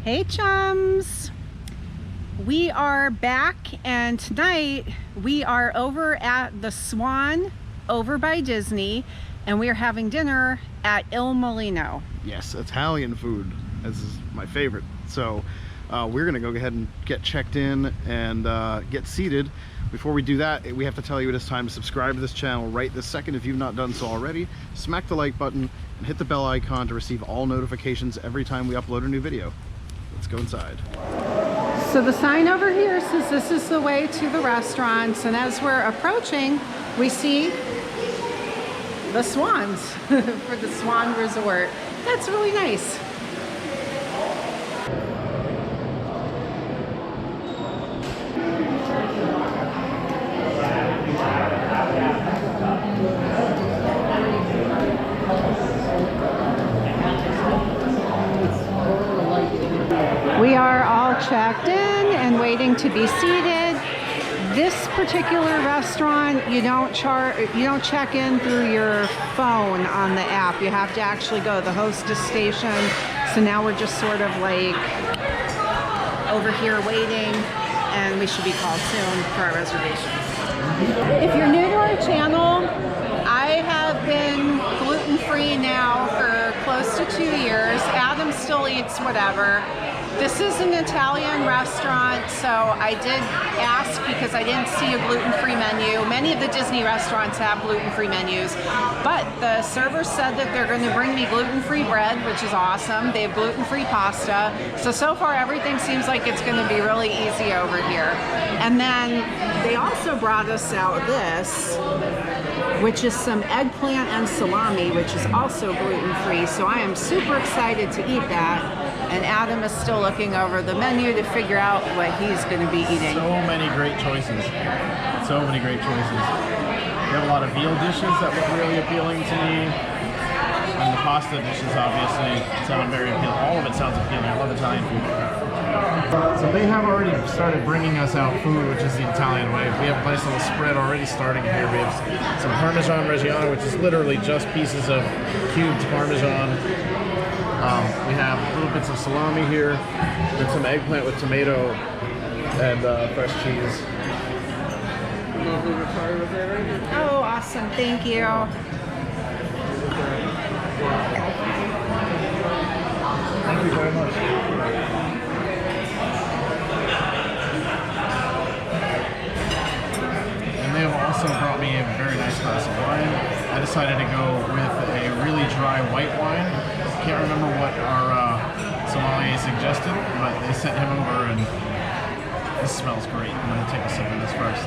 Hey chums! We are back and tonight we are over at the Swan over by Disney and we are having dinner at Il Mulino. Yes, Italian food. This is my favorite. So we're gonna go ahead and get checked in and get seated. Before we do that, we have to tell you it is time to subscribe to this channel right this second if you've not done so already. Smack the like button and hit the bell icon to receive all notifications every time we upload a new video. Let's go inside. So the sign over here says this is the way to the restaurants, and as we're approaching, we see the swans for the Swan Resort. That's really nice. We are all checked in and waiting to be seated. This particular restaurant, you don't check in through your phone on the app. You have to actually go to the hostess station. So now we're just sort of like over here waiting, and we should be called soon for our reservations. If you're new to our channel, I have been gluten-free now for close to 2 years. Adam still eats whatever. This is an Italian restaurant, so I did ask because I didn't see a gluten-free menu. Many of the Disney restaurants have gluten-free menus, but the server said that they're going to bring me gluten-free bread, which is awesome. They have gluten-free pasta. So far everything seems like it's going to be really easy over here. And then they also brought us out this, which is some eggplant and salami, which is also gluten-free. So I am super excited to eat that. And Adam is still looking over the menu to figure out what he's going to be eating. So many great choices. So many great choices. We have a lot of veal dishes that look really appealing to me. And the pasta dishes obviously sound very appealing. All of it sounds appealing. I love Italian food. So they have already started bringing us out food, which is the Italian way. We have a nice little spread already starting here. We have some Parmesan Reggiano, which is literally just pieces of cubed Parmesan. We have little bits of salami here, and some eggplant with tomato and fresh cheese. Oh, awesome. Thank you. Thank you very much. And they have also brought me a very nice glass of wine. I decided to go with a really dry white wine. Can't remember what our sommelier suggested, but they sent him over, and this smells great. I'm going to take a sip of this first.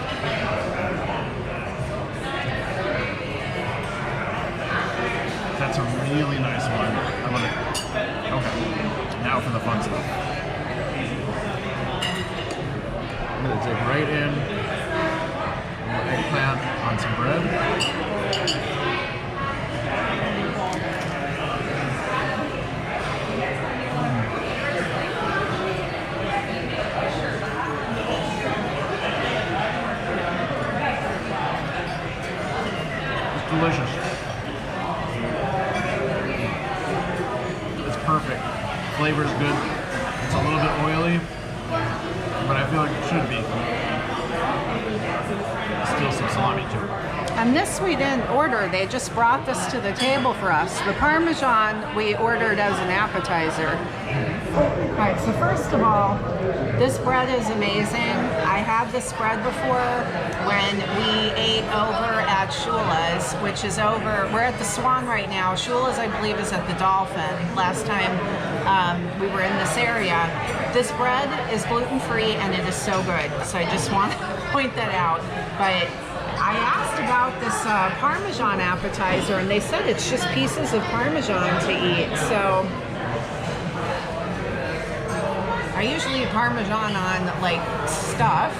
That's a really nice one. I love it. Okay, now for the fun stuff. I'm going to dig right in. A little eggplant on some bread. Delicious. It's perfect. Flavor's good. It's a little bit oily, but I feel like it should be. Still some salami too. And this we didn't order. They just brought this to the table for us. The Parmesan we ordered as an appetizer. All right, so first of all, this bread is amazing. I had this bread before when we ate over at Shula's, which is over, we're at the Swan right now. Shula's, I believe, is at the Dolphin. Last time we were in this area. This bread is gluten-free and it is so good. So I just want to point that out. But I asked about this Parmesan appetizer and they said it's just pieces of Parmesan to eat. So I usually eat Parmesan on like stuff,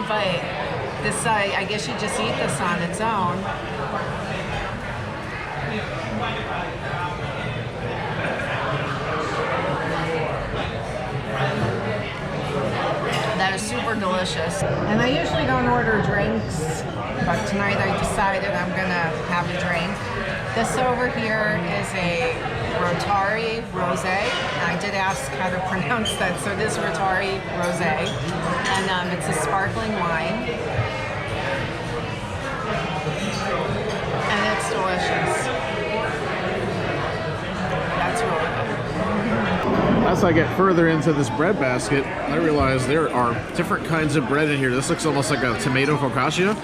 but this, I guess you just eat this on its own. That is super delicious. And I usually don't order drinks, but tonight I decided I'm gonna have a drink. This over here is a Trattoria rosé, I did ask how to pronounce that. So this Trattoria Rosé, and it's a sparkling wine, and it's delicious. That's really good. As I get further into this bread basket, I realize there are different kinds of bread in here. This looks almost like a tomato focaccia.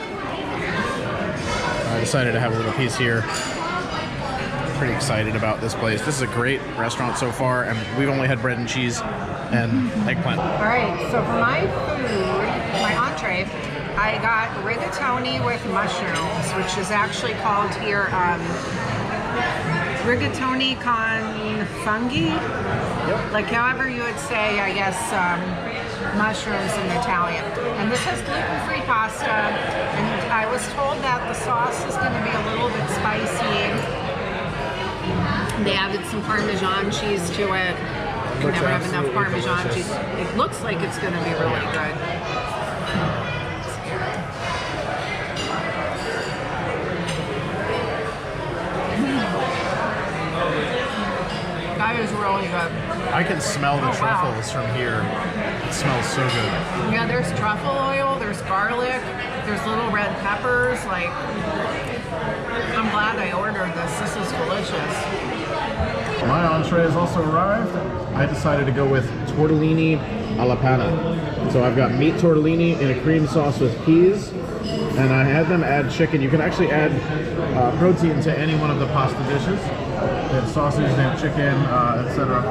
I decided to have a little piece here. Pretty excited about this place. This is a great restaurant so far, and we've only had bread and cheese and eggplant. All right, so for my food, my entree, I got rigatoni with mushrooms, which is actually called here rigatoni con funghi. Yep. Like however you would say, I guess, mushrooms in Italian. And this has gluten-free pasta, and I was told that the sauce is going to be a little bit spicy. They added some Parmesan cheese to it. I never have enough Parmesan cheese. It looks like it's going to be really good. That is really good. I can smell the truffles from here. It smells so good. Yeah, there's truffle oil, there's garlic, there's little red peppers. Like, I'm glad I ordered this. This is delicious. My entree has also arrived. I decided to go with tortellini alla panna. So I've got meat tortellini in a cream sauce with peas, and I had them add chicken. You can actually add protein to any one of the pasta dishes. They have sausage, they have chicken, etc.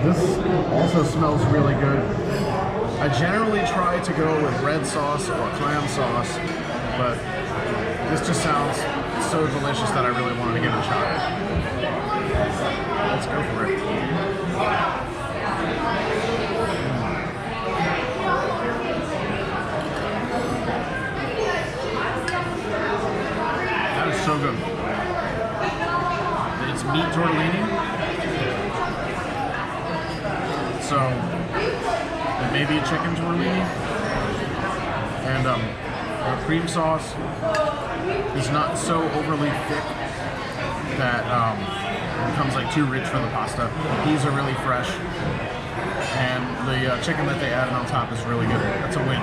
This also smells really good. I generally try to go with red sauce or clam sauce, but this just sounds so delicious that I really wanted to give it a shot. Let's go for it. That is so good. It's meat tortellini. So it may be a chicken tortellini. And the cream sauce is not so overly thick that it becomes like too rich for the pasta. The peas are really fresh, and the chicken that they added on top is really good. That's a win.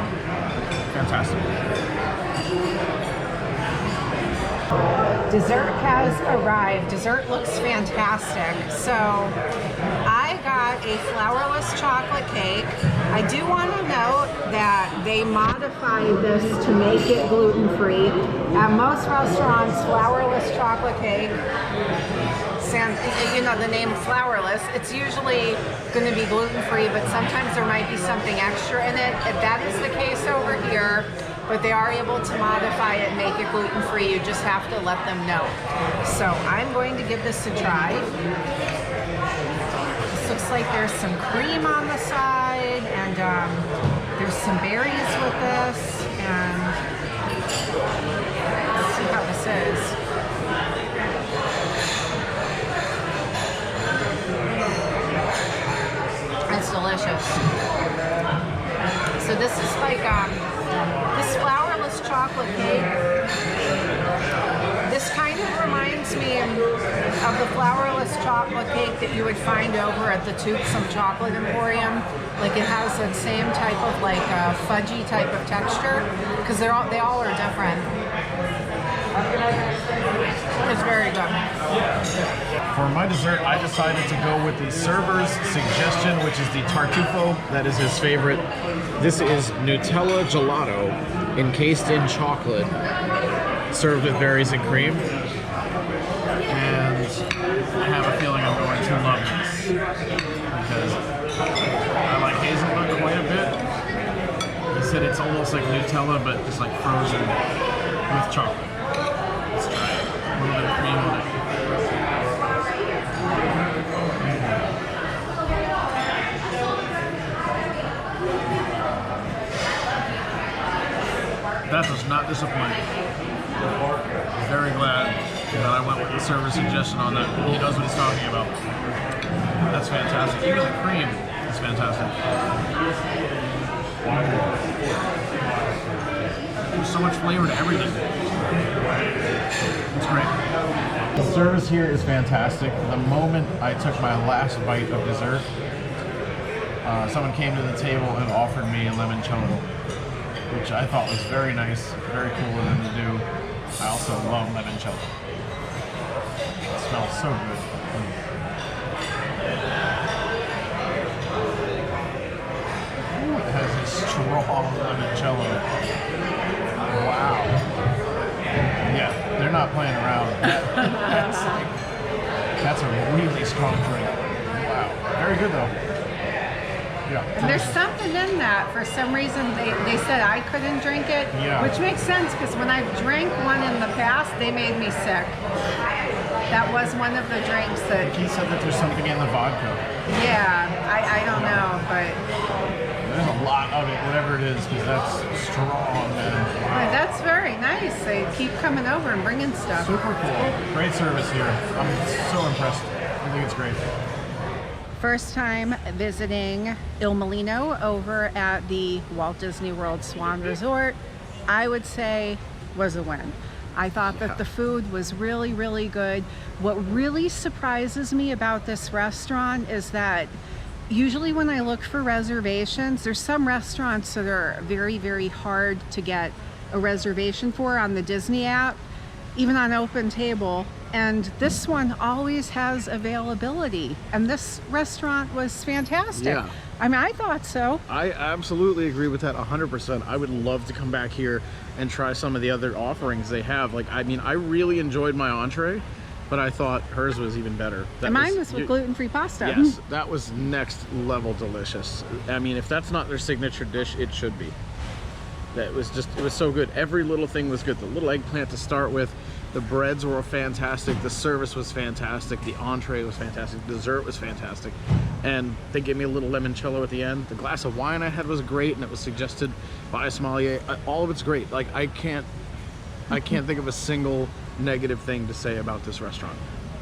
Fantastic. Dessert has arrived. Dessert looks fantastic. So I got a flourless chocolate cake. I do want to note that they modified this to make it gluten-free. At most restaurants, flourless chocolate cake, you know, the name flourless, it's usually going to be gluten-free, but sometimes there might be something extra in it. If that is the case over here, but they are able to modify it and make it gluten-free, you just have to let them know. So I'm going to give this a try. This looks like there's some cream on the side, and there's some berries with this, and let's see how this is. It's delicious. So this is like this flourless chocolate cake. This kind of reminds me of the flourless chocolate cake that you would find over at the Toothsome Chocolate Emporium. Like it has that same type of like fudgy type of texture, because they all are different. It's very good. For my dessert, I decided to go with the server's suggestion, which is the tartufo. That is his favorite. This is Nutella gelato encased in chocolate, served with berries and cream. And I have a feeling I'm going to love this, because I like hazelnut quite a bit. He said it's almost like Nutella, but just like frozen with chocolate. Let's try it. A little bit of cream on it. That does not disappoint. Very glad that I went with the server's suggestion on that. He knows what he's talking about. That's fantastic. Even the cream is fantastic. There's so much flavor to everything. It's great. The service here is fantastic. The moment I took my last bite of dessert, someone came to the table and offered me a limoncello, which I thought was very nice, very cool of them to do. I also love limoncello. It smells so good. Ooh, it has a strong limoncello. Wow. Yeah, they're not playing around. That's a really strong drink. Wow. Very good though. Yeah. And there's something in that. For some reason, they said I couldn't drink it, Yeah. which makes sense because when I've drank one in the past, they made me sick. That was one of the drinks that, He said that there's something in the vodka. yeah, I don't know, but There's a lot of it, whatever it is, because that's strong, man. boy, that's very nice. They keep coming over and bringing stuff. Super cool. Great service here. I'm so impressed. I think it's great. First time visiting Il Mulino over at the Walt Disney World Swan Resort, I would say was a win. I thought that the food was really, really good. What really surprises me about this restaurant is that usually when I look for reservations, there's some restaurants that are very, very hard to get a reservation for on the Disney app, even on Open Table. And this one always has availability. And this restaurant was fantastic. Yeah. I mean, I thought so. I absolutely agree with that 100%. I would love to come back here and try some of the other offerings they have. Like, I mean, I really enjoyed my entree, but I thought hers was even better. And mine was with gluten-free pasta. Yes, that was next level delicious. I mean, if that's not their signature dish, it should be. That was just, it was so good. Every little thing was good. The little eggplant to start with, the breads were fantastic, the service was fantastic, the entree was fantastic, the dessert was fantastic, and they gave me a little limoncello at the end. The glass of wine I had was great, and it was suggested by a sommelier. All of it's great. Like, I can't think of a single negative thing to say about this restaurant.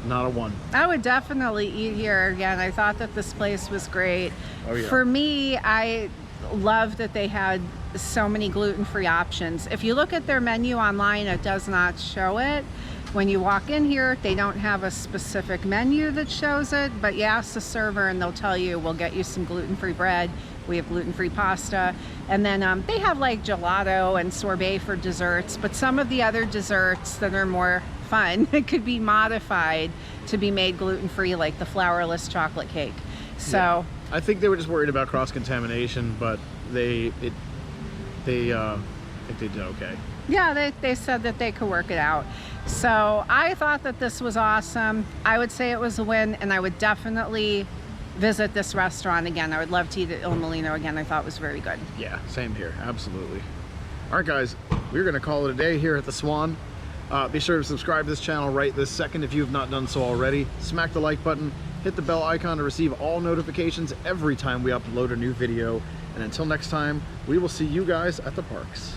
Not a one. I would definitely eat here again. I thought that this place was great. Oh, yeah. For me, I love that they had so many gluten-free options. If you look at their menu online, it does not show it. When you walk in here, they don't have a specific menu that shows it, but you ask the server and they'll tell you, we'll get you some gluten-free bread, we have gluten-free pasta, and then they have like gelato and sorbet for desserts, but some of the other desserts that are more fun could be modified to be made gluten-free, like the flourless chocolate cake. So Yeah. I think they were just worried about cross-contamination, but I think they did okay. yeah, they said that they could work it out. So I thought that this was awesome. I would say it was a win, and I would definitely visit this restaurant again. I would love to eat at Il Mulino again. I thought it was very good. Yeah, same here, absolutely. All right, guys, we're gonna call it a day here at the Swan. Be sure to subscribe to this channel right this second if you have not done so already. Smack the like button, hit the bell icon to receive all notifications every time we upload a new video. And until next time, we will see you guys at the parks.